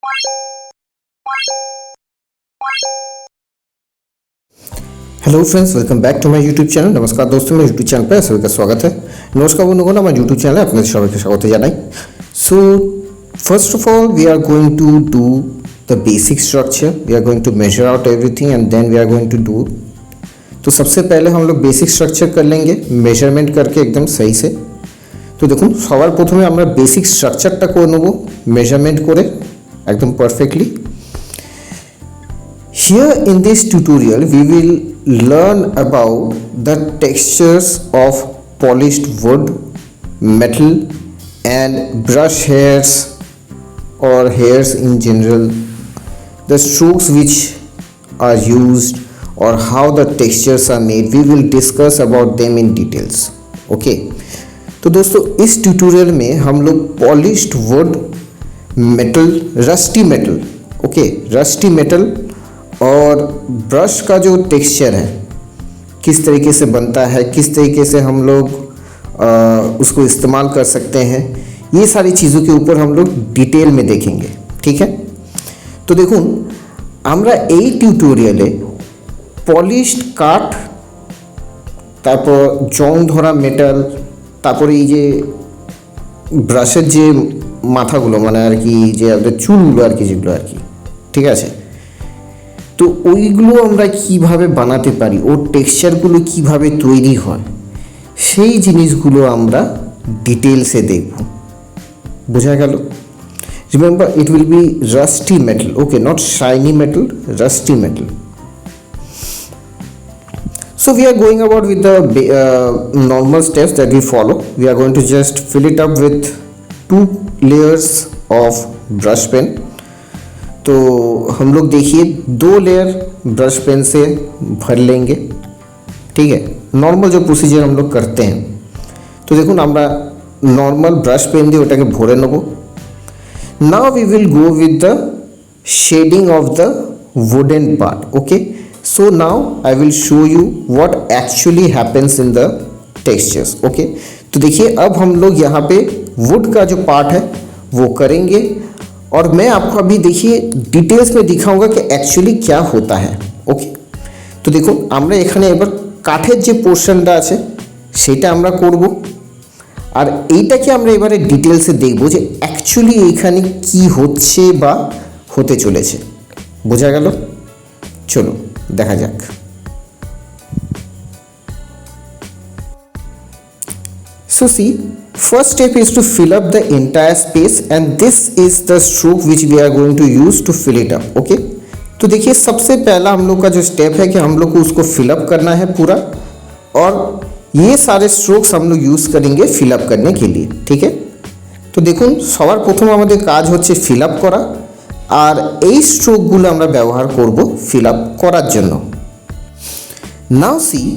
Hello friends, welcome back to my YouTube channel. नमस्कार दोस्तों, मेरे यूट्यूब चैनल पर सभी का स्वागत है। नमस्कार বন্ধুগণ, আমার यूट्यूब चैनल আপনাদের সবাইকে স্বাগত জানাই। So first of all we are going to do the basic structure. We are going to measure out everything and then we are going to do. तो सबसे पहले हम लोग बेसिक स्ट्रक्चर कर लेंगे मेजरमेंट करके एकदम सही से। तो देखুন সবার প্রথমে আমরা বেসিক স্ট্রাকচারটা করে নেব মেজারমেন্ট করে একদম perfectly. Here in this tutorial we will learn about the textures of polished wood, metal and brush hairs or hairs in general, the strokes which are used or how the textures are made. We will discuss about them in details. Okay, तो दोस्तों इस tutorial में हम लोग polished would, metal, rusty metal, okay, rusty metal और brush का जो texture है किस तरीके से बनता है, किस तरीके से हम लोग उसको इस्तेमाल कर सकते हैं, ये सारी चीज़ों के ऊपर हम लोग डिटेल में देखेंगे। ठीक है, तो देखুন আমরা এই টিউটোরিয়ালে পলিশড কাঠ, তারপর জং ধরা মেটাল, তারপরে এই যে ব্রাশের যে মাথাগুলো মানে আর কি, যে আমাদের চুলগুলো আর কি, যেগুলো আর কি, ঠিক আছে, তো ওইগুলো আমরা কিভাবে বানাতে পারি, ওর টেক্সচারগুলো কিভাবে তৈরি হয়, সেই জিনিসগুলো আমরা ডিটেলসে দেখব। বোঝা গেল? Remember it will be rusty metal, okay, not shiny metal, rusty metal. So we are going about with the normal steps that we follow. We are going to just fill it up with 2 layers of brush pen. तो हम लोग देखिए 2 layer brush pen से भर लेंगे। ठीक है, normal जो प्रोसीजर हम लोग करते हैं। तो देखो ना, আমরা नॉर्मल ब्रश पेन দিয়ে ওটাকে ভরে নেব। Now we will go with the shading of the wooden part. Okay, so now I will show you what actually happens in the textures. Okay, तो देखिए अब हम लोग यहाँ पे वुड का जो पार्ट है वो करेंगे और मैं आपको अभी देखिए डिटेल्स में दिखाऊंगा कि एक्चुअली क्या होता है। ओके, तो देखो আমরা এখানে এবার কাঠের যে পোর্শনটা আছে সেটা আমরা করব আর এইটাকে আমরা এবারে ডিটেলসে দেখব যে অ্যাকচুয়ালি এখানে কি হচ্ছে বা হতে চলেছে। বোঝা গেল? চলো দেখা যাক। So see, first step is to fill up the entire space and this is the stroke which we are going to use to fill it up. Okay, तो देखिए सबसे पहला हम लोग का जो स्टेप है कि हम लोग को उसको फिलअप करना है पूरा, और ये सारे स्ट्रोक्स हम लोग यूज़ करेंगे फिलअप करने के लिए। ठीक है, তো দেখুন সবার প্রথম আমাদের কাজ হচ্ছে ফিলআপ করা আর এই স্ট্রোকগুলো আমরা ব্যবহার করব ফিলআপ করার জন্য। Now see,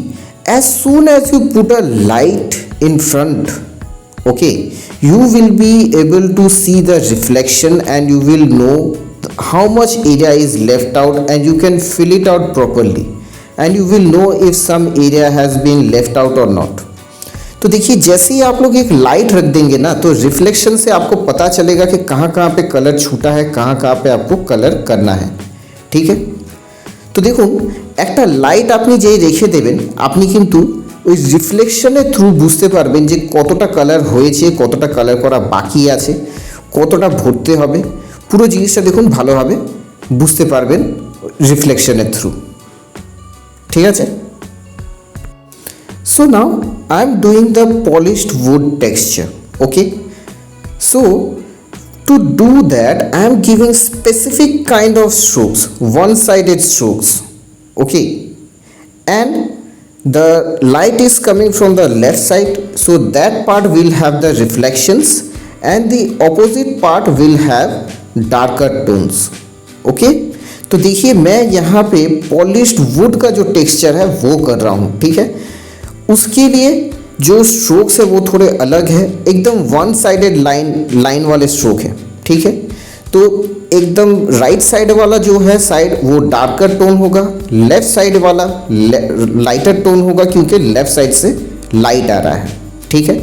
as soon as you put a light in front, okay, you will be able to see the reflection and you will know how much area is left out and you can fill it out properly and you will know if some area has been left out or not. तो देखिए जैसे ही आप लोग एक light रख देंगे ना, तो रिफ्लेक्शन से आपको पता चलेगा कि कहाँ कहाँ पे कलर छूटा है, कहाँ कहाँ पे आपको कलर करना है। ठीक है, तो দেখুন একটা লাইট আপনি যেই রেখে দেবেন আপনি কিন্তু ওই রিফ্লেকশনের থ্রু বুঝতে পারবেন যে কতটা কালার হয়েছে, কতটা কালার করা বাকি আছে, কতটা ভরতে হবে, পুরো জিনিসটা দেখুন ভালোভাবে বুঝতে পারবেন রিফ্লেকশনের থ্রু। ঠিক আছে, so now I am doing the polished wood texture. Okay, so to do that I am giving specific kind of strokes, one-sided strokes. Okay, and the light is coming from the left side, so that part will have the reflections and the opposite part will have darker tones. Okay, तो देखिए मैं यहाँ पे polished would का जो texture है वो कर रहा हूँ। ठीक है, उसके लिए जो स्ट्रोक्स है वो थोड़े अलग है, एकदम वन साइडेड लाइन वाले स्ट्रोक है। ठीक है, तो एकदम राइट साइड वाला जो है साइड वो डार्कर टोन होगा, लेफ्ट साइड वाला लाइटर टोन होगा क्योंकि लेफ्ट साइड से लाइट आ रहा है। ठीक है,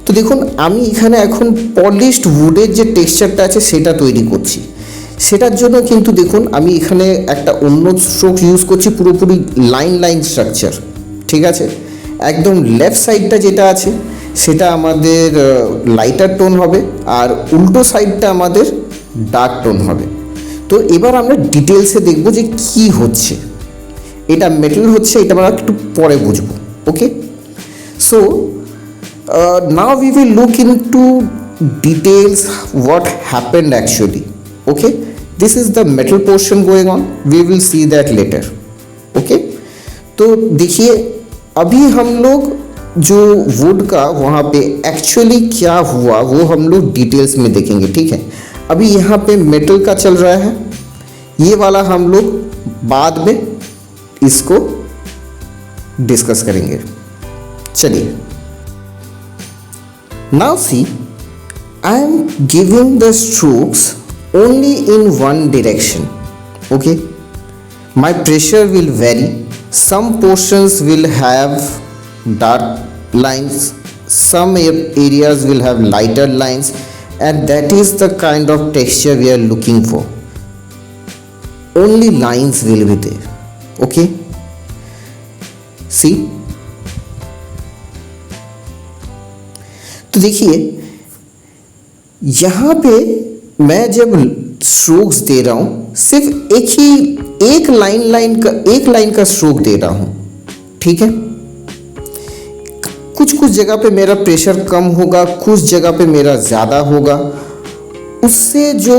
তো দেখুন আমি এখানে এখন পলিশড উডের যে টেক্সচারটা আছে সেটা তৈরি করছি। সেটার জন্য কিন্তু দেখুন আমি এখানে একটা অন্য স্ট্রোক ইউজ করছি, পুরোপুরি লাইন লাইন স্ট্রাকচার, ঠিক আছে। একদম লেফট সাইডটা যেটা আছে সেটা আমাদের লাইটার টোন হবে, আর উল্টো সাইডটা আমাদের ডার্ক টোন হবে। তো এবার আমরা ডিটেলসে দেখব যে কি হচ্ছে। এটা মেটাল হচ্ছে, এটা আমরা একটু পরে বুঝবো। ওকে, so now we will look into details what happened actually. Okay, this is the metal portion going on, we will see that later. Okay, तो देखिए अभी हम लोग जो वुड का वहाँ पे एक्चुअली क्या हुआ वो हम लोग डिटेल्स में देखेंगे, ठीक है। अभी यहाँ पे मेटल का चल रहा है, ये वाला हम लोग बाद में इसको डिस्कस करेंगे। चलिए, now see, I am giving the strokes only in one direction. Okay, my pressure will vary, some portions will have dark lines, some areas will have lighter lines, and that is the kind of texture we are looking for. Only lines will be there. Okay, see, तो देखिए यहाँ पे मैं जब strokes दे रहा हूँ सिर्फ एक लाइन का स्ट्रोक दे रहा हूँ, ठीक है। कुछ जगह पे मेरा प्रेशर कम होगा, कुछ जगह पे मेरा ज़्यादा होगा। उससे जो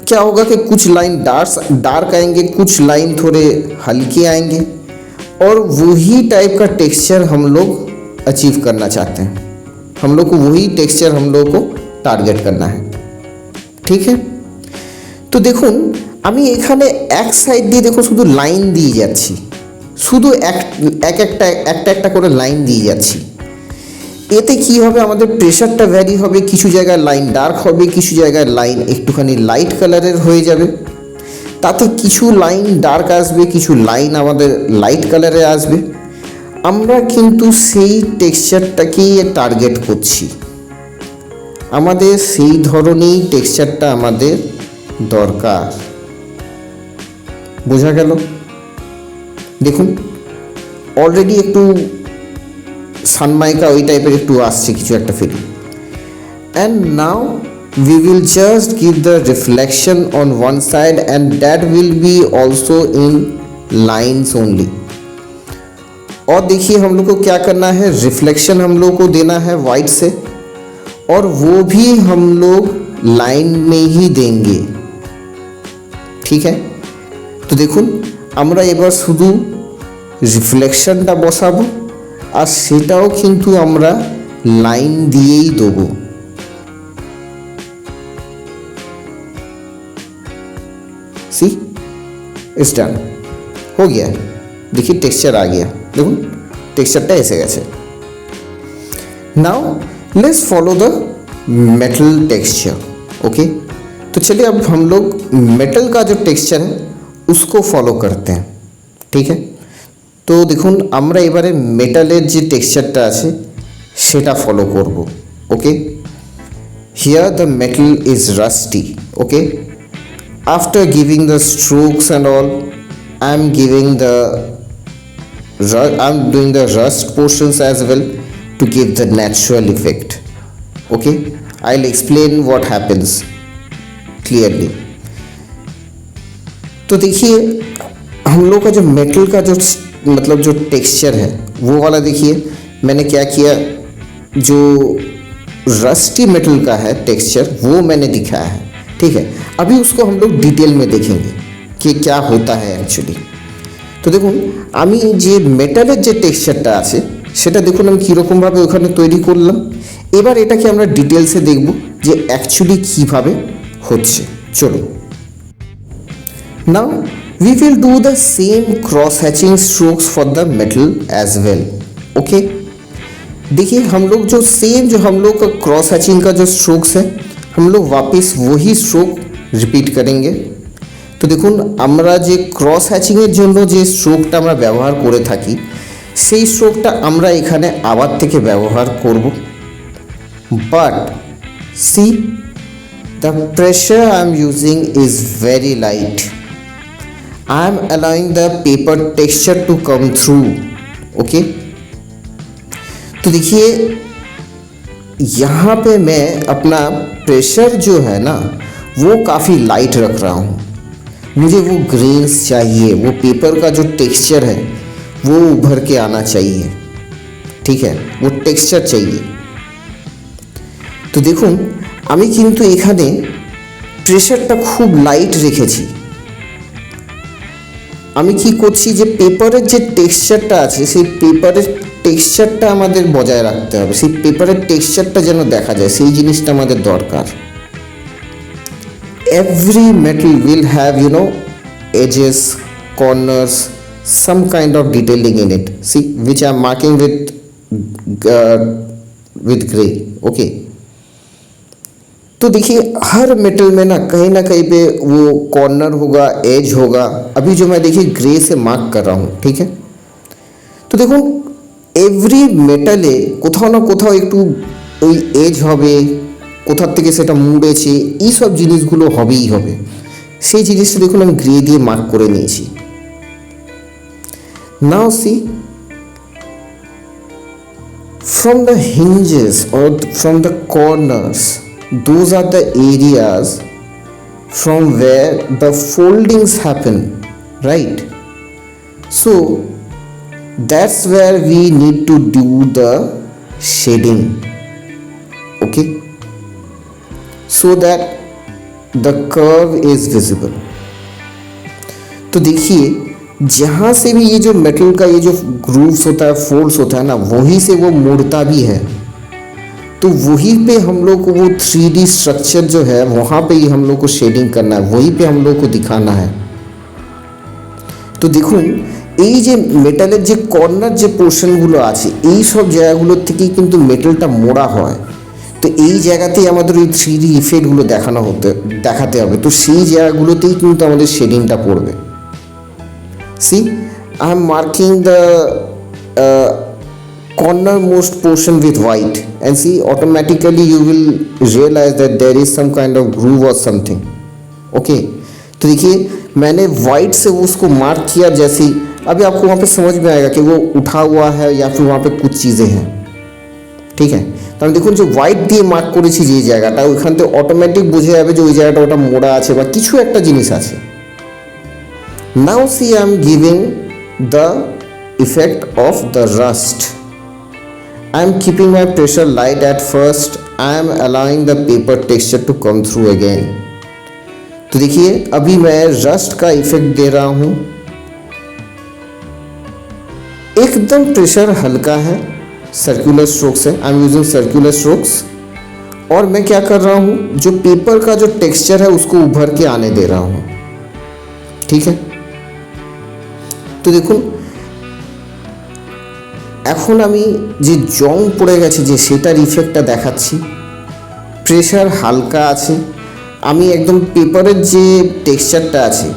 क्या होगा कि कुछ लाइन डार्क आएंगे, कुछ लाइन थोड़े हल्के आएंगे, और वही टाइप का टेक्सचर हम लोग अचीव करना चाहते हैं। हम लोग को वही टेक्सचर हम लोग को टारगेट करना है, ठीक है। তো দেখুন আমি এখানে এক সাইড দিয়ে দেখো শুধু লাইন দিয়ে যাচ্ছি, শুধু একটা করে লাইন দিয়ে যাচ্ছি। এতে কি হবে, আমাদের প্রেশারটা ভ্যারি হবে, কিছু জায়গায় লাইন ডার্ক হবে, কিছু জায়গায় লাইন একটুখানি লাইট কালারের হয়ে যাবে। তাতে কিছু লাইন ডার্ক আসবে, কিছু লাইন আমাদের লাইট কালারে আসবে। আমরা কিন্তু সেই টেক্সচারটাকেই টার্গেট করছি, আমাদের সেই ধরনেরই টেক্সচারটা আমাদের দরকার। বোঝা গেল? দেখুন অলরেডি একটু সানমাইকা ওই টাইপের একটু আসছে কিছু একটা feeling. And now we will just give the reflection on one side and that will be also in lines only। और देखिए हम लोग को क्या करना है, रिफ्लेक्शन हम लोग को देना है वाइट से, और वो भी हम लोग लाइन में ही देंगे, ठीक है। तो দেখুন আমরা এবার শুধু রিফ্লেকশনটা বসাবো, আর সেটাও কিন্তু আমরা লাইন দিয়েই দেবো। सी इट्स डन, हो गया। देखिए टेक्सचर आ गया, দেখুন টেক্সচারটা এসে গেছে। Now let's follow the metal texture. Okay, तो चलिए अब हम लोग मेटल का जो टेक्सचर है उसको फॉलो करते हैं, ठीक है। तो দেখুন আমরা এবারে মেটালের যে টেক্সচারটা আছে সেটা ফলো করব। Okay, here the metal is rusty. Okay, after giving the strokes and all, I'm doing the rust portions as well to give the natural effect. Okay, I'll explain what happens clearly। तो देखिए हम लोग का जो metal का जो मतलब जो टेक्सचर है वो वाला देखिए मैंने क्या किया, जो रस्टी मेटल का है टेक्सचर वो मैंने दिखाया है, ठीक है। अभी उसको हम लोग डिटेल में देखेंगे कि क्या होता है एक्चुअली। তো দেখুন আমি যে মেটালের যে টেক্সচারটা আছে সেটা দেখুন আমি কীরকমভাবে ওখানে তৈরি করলাম। এবার এটাকে আমরা ডিটেলসে দেখব যে অ্যাকচুয়ালি কীভাবে হচ্ছে। চলুন, নাও we will do the same cross hatching strokes for the metal as well। Okay, देखिए हम लोग जो सेम जो हम लोग का क्रॉस हैचिंग का जो स्ट्रोक्स है हम लोग वापस वही स्ट्रोक रिपीट करेंगे। तो দেখুন আমরা যে ক্রস হ্যাচিংয়ের জন্য যে স্ট্রোকটা আমরা ব্যবহার করে থাকি সেই স্ট্রোকটা আমরা এখানে আবার থেকে ব্যবহার করব। But see The pressure I am using is very light. I am allowing the paper texture to come through. Okay? तो देखिए यहाँ पे मैं अपना प्रेशर जो है ना वो काफ़ी लाइट रख रहा हूँ. मुझे वो ग्रेन्स चाहिए, वो पेपर का जो टेक्सचर है वो उभर के आना चाहिए. ठीक है, वो टेक्सचर चाहिए. তো দেখুন আমি কিন্তু এখানে প্রেশারটা খুব লাইট রেখেছি. আমি কি করছি যে পেপারের যে টেক্সচারটা আছে সেই পেপারের টেক্সচারটা আমাদের বজায় রাখতে হবে. সেই পেপারের টেক্সচারটা যেন দেখা যায় সেই জিনিসটা আমাদের দরকার. Every metal will have edges, corners, some kind of detailing in it. See, which I am marking with gray. Okay. तो देखिए हर मेटल में ना कहीं पे वो कॉर्नर होगा, एज होगा. अभी जो मैं देखिए ग्रे से मार्क कर रहा हूँ. ठीक है, तो देखो एवरी मेटले কোথাও না কোথাও একটু ওই এজ হবে, কোথা থেকে সেটা মুড়েছে, এই সব জিনিসগুলো হবেই হবে. সেই জিনিসটা দেখুন আমি গ্রে দিয়ে মার্ক করে নিয়েছি. নাও C from the hinges or from the corners, those are the areas from where the foldings happen, right? So that's where we need to do the shading. Okay, so that the curve is visible. तो देखिए जहाँ से भी ये जो metal का ये जो ग्रूव्स होता है, फोल्ड्स होता है ना, वहीं से वो मुड़ता भी है. तो वहीं पे हम लोग को वो 3D स्ट्रक्चर जो है वहाँ पे ही हम लोग को शेडिंग करना है, वहीं पे हम लोग को दिखाना है. তো দেখুন এই যে মেটালের যে কর্নার যে পোর্শনগুলো আছে এই সব জায়গাগুলোর থেকেই কিন্তু মেটালটা মোড়া হয়. তো এই জায়গাতেই আমাদের ওই 3D ইফেক্টগুলো দেখাতে হবে. তো সেই জায়গাগুলোতেই কিন্তু আমাদের শেডিংটা পড়বে. See, I am marking the cornermost portion with white, and see automatically you will realize that there is some kind of groove or something. Okay, तो देखिए मैंने वाइट से उसको मार्क किया. जैसे अभी आपको वहाँ पे समझ में आएगा कि वो उठा हुआ है या फिर वहाँ पे कुछ चीज़ें हैं. ঠিক আছে, তাহলে দেখুন যে হোয়াইট দিয়ে মার্ক করেছি যে জায়গাটা, ওইখান থেকে অটোমেটিক বুঝে যাবে যে ওই জায়গাটা ওটা মোড়া আছে বা কিছু একটা জিনিস আছে. Now see, I am giving the effect of the rust. I am keeping my pressure light at first. I am allowing the paper texture to come through again. तो देखिए अभी मैं रस्ट का इफेक्ट दे रहा हूँ. एकदम प्रेशर हल्का है, सर्कुलर स्ट्रोक्स है. I am using circular strokes. और मैं क्या कर रहा हूँ, जो पेपर का जो टेक्सचर है उसको उभर के आने दे रहा हूँ. ठीक है, তো দেখুন এখন আমি যে জং পড়ে গেছে যে সেটার ইফেক্টটা দেখাচ্ছি. প্রেশার হালকা আছে, আমি একদম পেপারের যে টেক্সচারটা আছে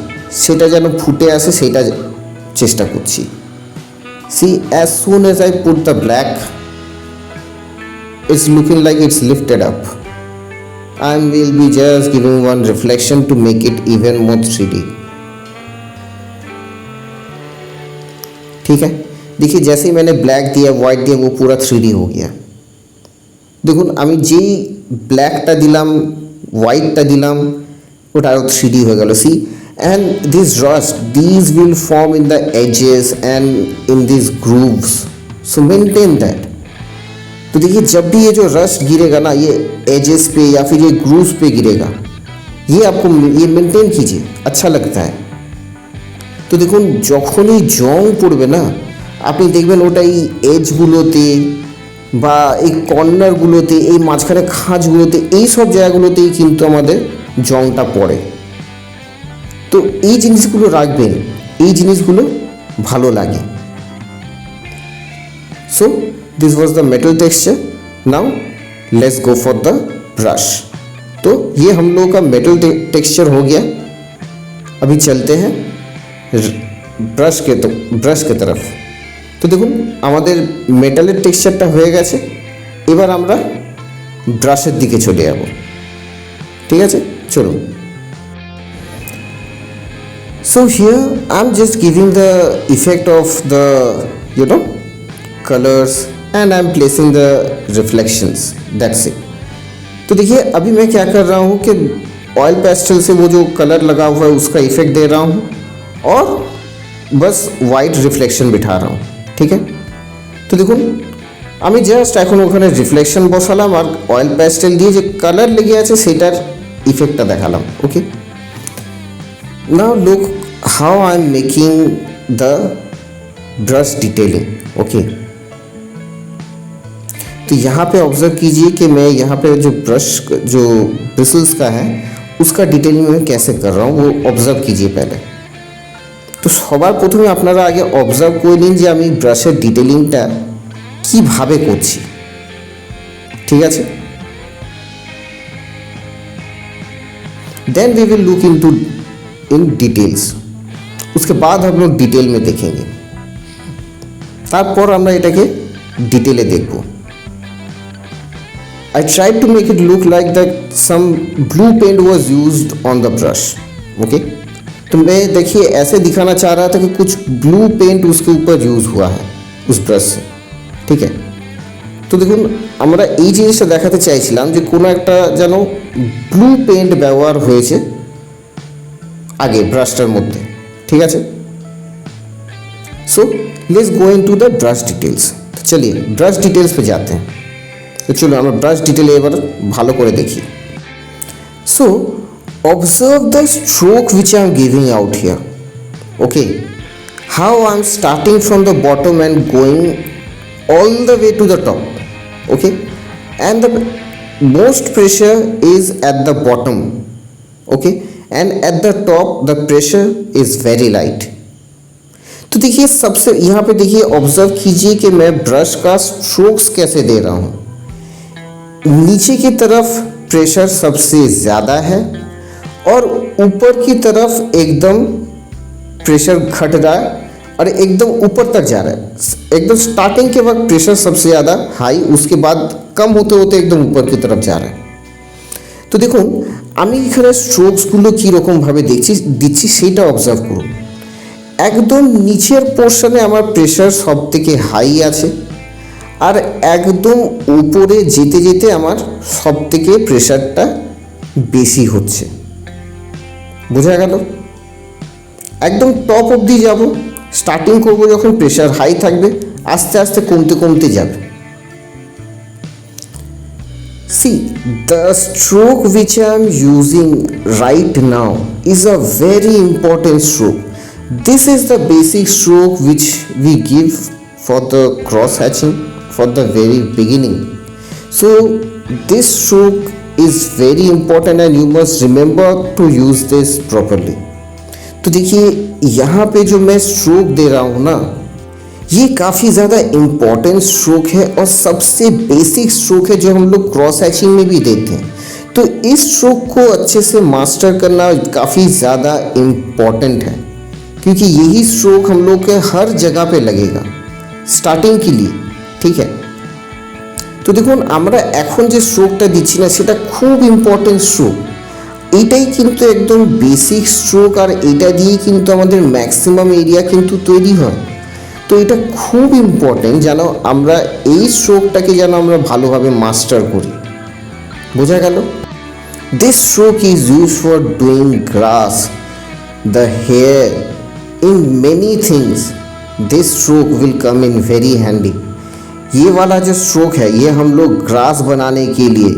সেটা যেন ফুটে আসে সেটা চেষ্টা করছি. See as soon as I put the black it's looking like it's lifted up. I will be just giving one reflection to make it even more 3D. ठीक है, देखिए जैसे ही मैंने ब्लैक दिया, वाइट दिया, वो पूरा 3D हो गया. দেখুন আমি যেই ব্ল্যাকটা দিলাম, হোয়াইটটা দিলাম, ওটা আরও 3D হয়ে গেল. See and this rust, these will form in the edges and in these grooves, so maintain that. तो देखिए जब भी ये जो रस्ट गिरेगा ना, ये एजेस पे या फिर ये ग्रूव्स पे गिरेगा, ये आपको ये मेंटेन कीजिए, अच्छा लगता है. তো দেখুন যখনই জং পড়বে না আপনি দেখবেন ওটা এই এজগুলোতে বা এই কর্নারগুলোতে, এই মাঝখানে খাঁজগুলোতে, এই সব জায়গাগুলোতেই কিন্তু আমাদের জংটা পড়ে. তো এই জিনিসগুলো রাখবেন, এই জিনিসগুলো ভালো লাগে. So this was the metal texture. Now let's go for the brush. तो ये हम लोगों का मेटल टेक्सचर हो गया. अभी चलते हैं ব্রাশ কে तरफ. তো দেখুন আমাদের মেটালের টেক্সচারটা হয়ে গেছে. এবার আমরা ব্রাশের দিকে চলে যাব. ঠিক আছে, চলুন। So here I'm just giving the effect of the colors and I'm placing the reflections, that's it। तो देखिए अभी मैं क्या कर रहा हूँ कि ऑयल पेस्टल से वो जो कलर लगा हुआ है उसका इफेक्ट दे रहा हूँ और बस वाइट रिफ्लेक्शन बिठा रहा हूँ, ठीक है। तो দেখুন আমি জাস্ট এখন ওখানে রিফ্লেকশন বসালাম আর অয়েল প্যাস্টেল দিয়ে যে কালার লেগে আছে সেটার ইফেক্টটা দেখালাম, okay. Now look how I am making the brush detailing, okay. तो यहाँ पे ऑब्जर्व कीजिए कि मैं यहाँ पे जो ब्रश जो ब्रिसल्स का है उसका डिटेलिंग मैं कैसे कर रहा हूँ, वो ऑब्जर्व कीजिए पहले। तो সবার প্রথমে আপনারা আগে অবজার্ভ করে নিন যে আমি ব্রাশের ডিটেলিংটা কীভাবে করছি, ঠিক আছে। Then we will look into in details, उसके बाद हम लोग डिटेल में देखेंगे, তারপর আমরা এটাকে ডিটেলে দেখব। I tried to make it look like that some blue paint was used on the brush, okay। तो मैं देखिए ऐसे दिखाना चाह रहा था कि कुछ ब्लू पेंट उसके ऊपर यूज हुआ है उस ब्रश से, ठीक है। তো দেখুন আমরা এই জিনিসটা দেখাতে চাইছিলাম যে কোনো একটা যেন ব্লু পেন্ট ব্যবহার হয়েছে আগে ব্রাশটার মধ্যে, ঠিক আছে। So let's go into the brush details. तो चलिए ब्रश डिटेल्स पे जाते हैं। तो चलो আমরা ব্রাশ ডিটেল এবার ভালো করে দেখি। सो observe the stroke which I am giving out here, okay, how I am starting from the bottom and going all the way to the top, okay, and the most pressure is at the bottom, okay, and at the top the pressure is very light। तो देखिए सबसे यहाँ पे देखिए observe कीजिए कि मैं brush का स्ट्रोक्स कैसे दे रहा हूँ। नीचे की तरफ प्रेशर सबसे ज़्यादा है और ऊपर की तरफ एकदम प्रेशर घट रहा है और एकदम ऊपर तक जा रहा है। एकदम स्टार्टिंग के वक्त प्रेशर सबसे ज़्यादा हाई, उसके बाद कम होते होते एकदम ऊपर की तरफ जा रहा है। তো দেখুন আমি এখানে স্ট্রোকসগুলো কীরকমভাবে দিচ্ছি সেইটা অবজার্ভ করুন। একদম নিচের পোর্শনে আমার প্রেশার সব থেকে হাই আছে আর একদম উপরে যেতে যেতে আমার সব থেকে প্রেশারটা বেশি হচ্ছে, বোঝা গেল। একদম টপ অবধি যাব, স্টার্টিং করব যখন প্রেশার হাই থাকবে, আস্তে আস্তে কমতে কমতে যাবে। See, the stroke which I am using right now is a very important stroke. This is the basic stroke which we give for the cross hatching for the very beginning. So this stroke is very important and you must remember to use this properly। तो देखिए यहाँ पे जो मैं stroke दे रहा हूँ ना, ये काफ़ी ज़्यादा इम्पॉर्टेंट स्ट्रोक है और सबसे बेसिक स्ट्रोक है जो हम लोग क्रॉस हैचिंग में भी देते हैं। तो इस स्ट्रोक को अच्छे से मास्टर करना काफ़ी ज़्यादा इम्पॉर्टेंट है क्योंकि यही स्ट्रोक हम लोग के हर जगह पे लगेगा स्टार्टिंग के लिए, ठीक है। তো দেখুন আমরা এখন যে স্ট্রোকটা দিচ্ছি না সেটা খুব ইম্পর্টেন্ট স্ট্রোক, এইটাই কিন্তু একদম বেসিক স্ট্রোক আর এটা দিয়ে কিন্তু আমাদের ম্যাক্সিমাম এরিয়া কিন্তু তৈরি হয়। তো এটা খুব ইম্পর্টেন্ট যেন আমরা এই স্ট্রোকটাকে যেন আমরা ভালোভাবে মাস্টার করি, বোঝা গেল। This stroke is use for doing grass, the hair, in many things this stroke will come in very handy. ये वाला जो स्ट्रोक है ये हम लोग ग्रास बनाने के लिए,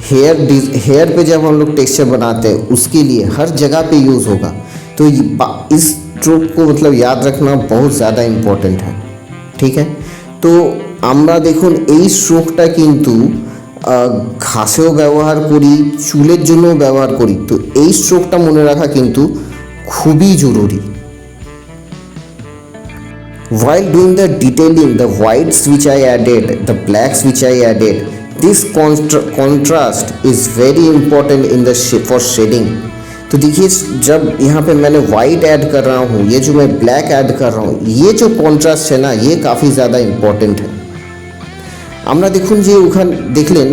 हेयर पे जब हम लोग टेक्सचर बनाते हैं उसके लिए हर जगह पे यूज़ होगा। तो इस स्ट्रोक को मतलब याद रखना बहुत ज़्यादा इम्पोर्टेंट है, ठीक है। तो আমরা দেখুন এই স্ট্রোকটা কিন্তু ঘাসেও ব্যবহার করি, চুলের জন্যও ব্যবহার করি। তো এই স্ট্রোকটা মনে রাখা কিন্তু খুবই জরুরি। While doing the detailing, the whites which I added, the blacks which I added, this contrast is very important in the for shading। तो देखिए जब यहाँ पे मैंने वाइट ऐड कर रहा हूँ, ये जो मैं ब्लैक ऐड कर रहा हूँ, ये जो कॉन्ट्रास्ट है ना ये काफ़ी ज़्यादा इम्पॉर्टेंट है। আমরা দেখুন যে ওখানে দেখলেন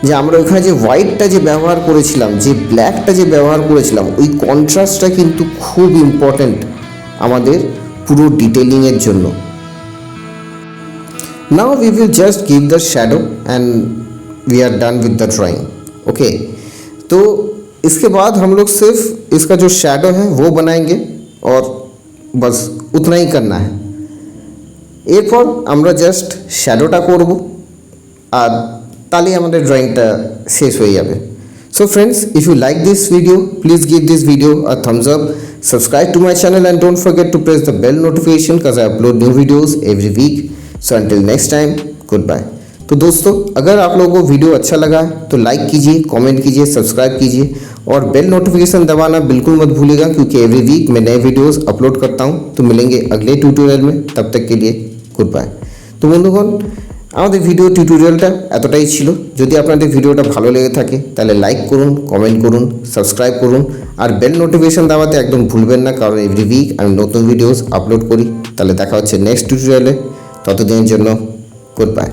যে আমরা ওখানে যে হোয়াইটটা যে ব্যবহার করেছিলাম, যে ব্ল্যাকটা যে ব্যবহার করেছিলাম, ওই কন্ট্রাস্টটা কিন্তু খুব ইম্পর্ট্যান্ট আমাদের পুরো ডিটেলিংয়ের জন্য। Now we will just give the shadow and we are done with the drawing. Okay, तो इसके बाद हम लोग सिर्फ इसका जो शैडो है वो बनाएंगे और बस उतना ही करना है। एरपर আমরা জাস্ট শ্যাডোটা করব আর তাহলেই আমাদের ড্রয়িংটা শেষ হয়ে যাবে। So friends, if you like this video, please give this video a thumbs up, subscribe to my channel and don't forget to press the bell notification because I upload new videos every week. So until next time, goodbye. तो दोस्तों, अगर आप लोगों को video अच्छा लगा तो like कीजिए, कमेंट कीजिए, सब्सक्राइब कीजिए और बेल नोटिफिकेशन दबाना बिल्कुल मत भूलिएगा क्योंकि एवरी वीक मैं नए वीडियोस अपलोड करता हूँ। तो मिलेंगे अगले ट्यूटोरियल में, तब तक के लिए गुड बाय। তো বন্ধুগণ, আমাদের ভিডিও টিউটোরিয়ালটা এতটাই ছিল। যদি আপনাদের ভিডিওটা ভালো লেগে থাকে তাহলে লাইক করুন, কমেন্ট করুন, সাবস্ক্রাইব করুন আর বেল নোটিফিকেশন দাবাতে একদম ভুলবেন না, কারণ এভরি উইক আমি নতুন ভিডিওস আপলোড করি। তাহলে দেখা হচ্ছে নেক্সট টিউটোরিয়ালে, ততদিনের জন্য গুড বাই।